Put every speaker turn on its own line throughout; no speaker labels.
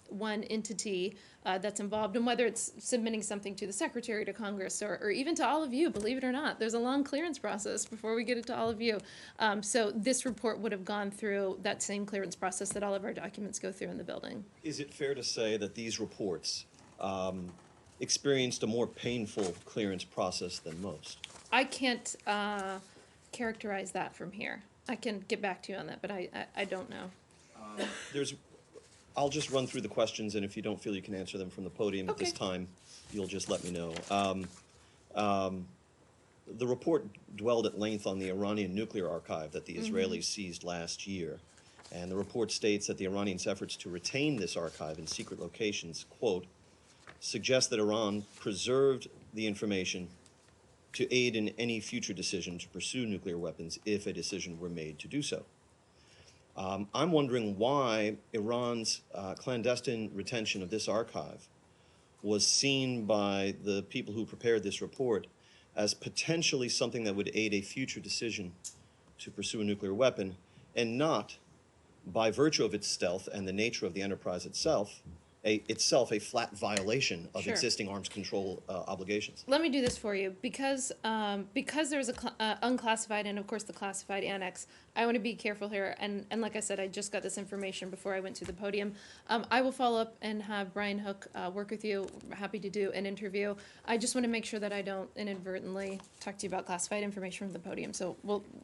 one entity that's involved, and whether it's submitting something to the Secretary, to Congress, or even to all of you, believe it or not, there's a long clearance process before we get it to all of you. So this report would have gone through that same clearance process that all of our documents go through in the building.
Is it fair to say that these reports experienced a more painful clearance process than most?
I can't characterize that from here. I can get back to you on that, but I don't know.
I'll just run through the questions, and if you don't feel you can answer them from the podium at this time, you'll just let me know. The report dwelled at length on the Iranian nuclear archive that the Israelis seized last year. And the report states that the Iranians' efforts to retain this archive in secret locations, quote, suggest that Iran preserved the information to aid in any future decision to pursue nuclear weapons if a decision were made to do so. I'm wondering why Iran's clandestine retention of this archive was seen by the people who prepared this report as potentially something that would aid a future decision to pursue a nuclear weapon, and not, by virtue of its stealth and the nature of the enterprise itself, a flat violation of existing arms control obligations.
Let me do this for you. Because there's a unclassified and, of course, the classified annex, I want to be careful here. And like I said, I just got this information before I went to the podium. I will follow up and have Brian Hook work with you. Happy to do an interview. I just want to make sure that I don't inadvertently talk to you about classified information from the podium. So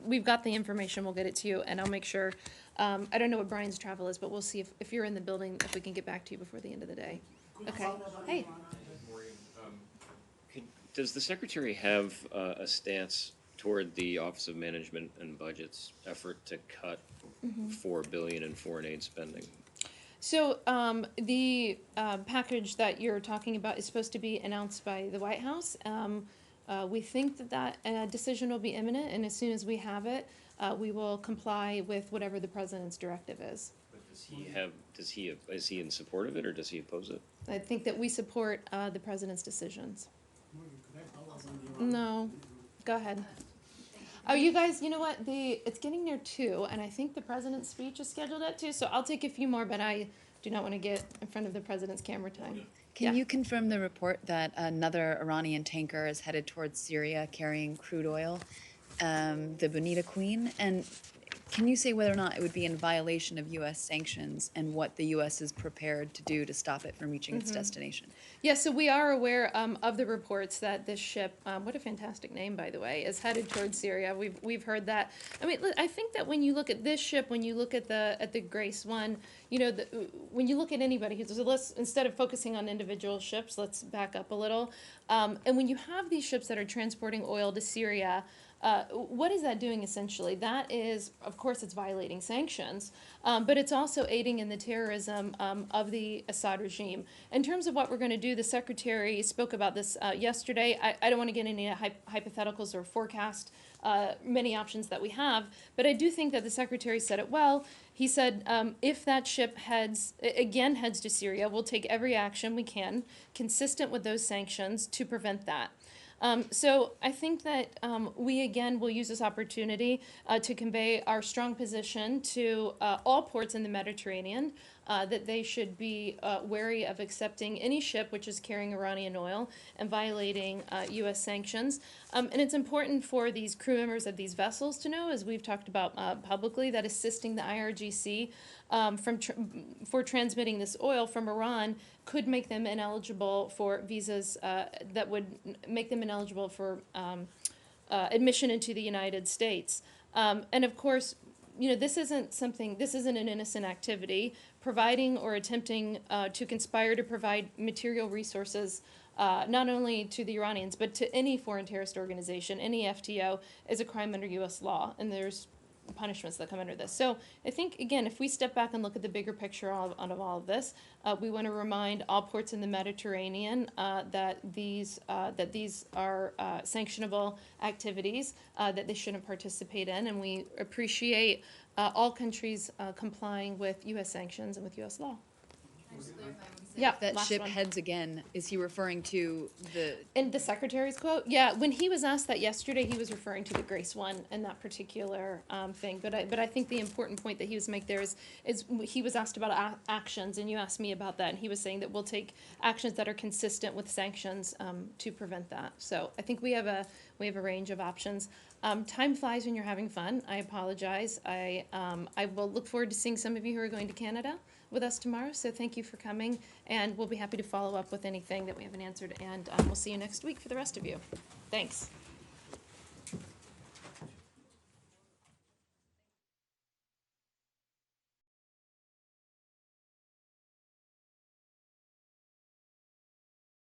we've got the information. We'll get it to you, and I'll make sure. I don't know what Brian's travel is, but we'll see if you're in the building, if we can get back to you before the end of the day. Okay. Hey.
Does the Secretary have a stance toward the Office of Management and Budget's effort to cut $4 billion in foreign aid spending?
So the package that you're talking about is supposed to be announced by the White House. We think that decision will be imminent, and as soon as we have it, we will comply with whatever the president's directive is.
But is he in support of it, or does he oppose it?
I think that we support the president's decisions. No, go ahead. Oh, you guys, you know what? It's getting near 2, and I think the president's speech is scheduled at 2, so I'll take a few more, but I do not want to get in front of the president's camera time.
Can you confirm the report that another Iranian tanker is headed towards Syria carrying crude oil, the Bonita Queen? And can you say whether or not it would be in violation of U.S. sanctions and what the U.S. is prepared to do to stop it from reaching its destination?
Yes, so we are aware of the reports that this ship, what a fantastic name, by the way, is headed towards Syria. We've heard that. I mean, I think that when you look at this ship, when you look at the Grace One, you know, when you look at anybody, instead of focusing on individual ships, let's back up a little. And when you have these ships that are transporting oil to Syria, what is that doing essentially? That is, of course, it's violating sanctions, but it's also aiding in the terrorism of the Assad regime. In terms of what we're going to do, the Secretary spoke about this yesterday. I don't want to get into hypotheticals or forecast many options that we have, but I do think that the Secretary said it well. He said, if that ship heads to Syria, we'll take every action we can consistent with those sanctions to prevent that. So I think that we, again, will use this opportunity to convey our strong position to all ports in the Mediterranean, that they should be wary of accepting any ship which is carrying Iranian oil and violating U.S. sanctions. And it's important for these crew members of these vessels to know, as we've talked about publicly, that assisting the IRGC for transmitting this oil from Iran could make them ineligible for visas that would make them ineligible for admission into the United States. And of course, you know, this isn't an innocent activity. Providing or attempting to conspire to provide material resources not only to the Iranians, but to any foreign terrorist organization, any FTO, is a crime under U.S. law, and there's punishments that come under this. So I think, again, if we step back and look at the bigger picture of all of this, we want to remind all ports in the Mediterranean that these are sanctionable activities that they shouldn't participate in, and we appreciate all countries complying with U.S. sanctions and with U.S. law. Yeah,
That
last
ship
one.
heads again, is he referring to the,
In the secretary's quote, yeah, when he was asked that yesterday, he was referring to the Grace one and that particular thing. But I think the important point that he was making there is he was asked about actions, and you asked me about that, and he was saying that we'll take actions that are consistent with sanctions to prevent that. So I think we have a range of options. Time flies when you're having fun. I apologize. I will look forward to seeing some of you who are going to Canada with us tomorrow. So thank you for coming, and we'll be happy to follow up with anything that we haven't answered. And we'll see you next week for the rest of you. Thanks.